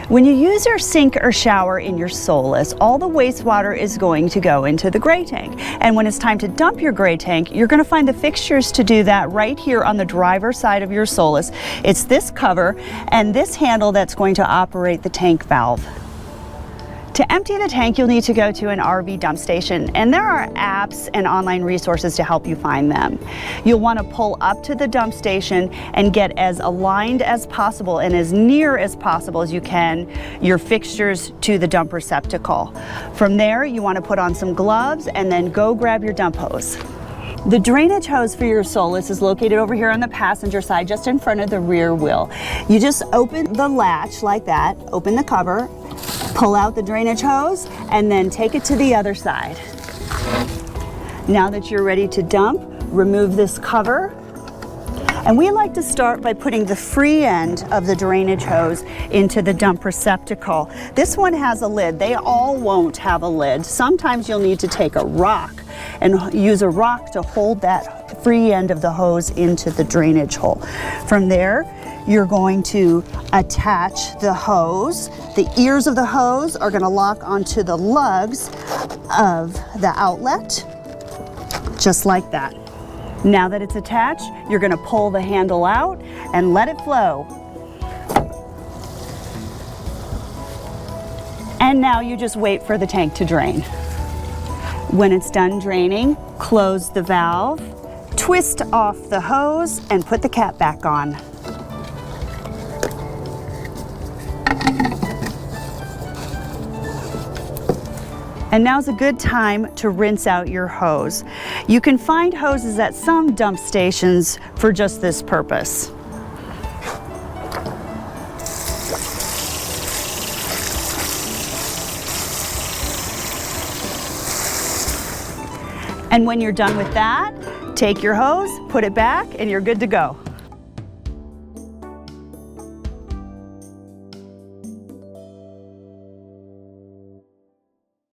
When you use your sink or shower in your Solis, all the wastewater is going to go into the gray tank. And when it's time to dump your gray tank, you're going to find the fixtures to do that right here on the driver's side of your Solis. It's this cover and this handle that's going to operate the tank valve. To empty the tank, you'll need to go to an RV dump station, and there are apps and online resources to help you find them. You'll want to pull up to the dump station and get as aligned as possible and as near as possible as you can your fixtures to the dump receptacle. From there, you want to put on some gloves and then go grab your dump hose. The drainage hose for your Solis is located over here on the passenger side, just in front of the rear wheel. You just open the latch like that, open the cover, pull out the drainage hose, and then take it to the other side. Now that you're ready to dump, remove this cover. And we like to start by putting the free end of the drainage hose into the dump receptacle. This one has a lid. They all won't have a lid. Sometimes you'll need to take a rock and use a rock to hold that free end of the hose into the drainage hole. From there, you're going to attach the hose. The ears of the hose are going to lock onto the lugs of the outlet, just like that. Now that it's attached, you're going to pull the handle out and let it flow. And now you just wait for the tank to drain. When it's done draining, close the valve, twist off the hose, and put the cap back on. And now's a good time to rinse out your hose. You can find hoses at some dump stations for just this purpose. And when you're done with that, take your hose, put it back, and you're good to go.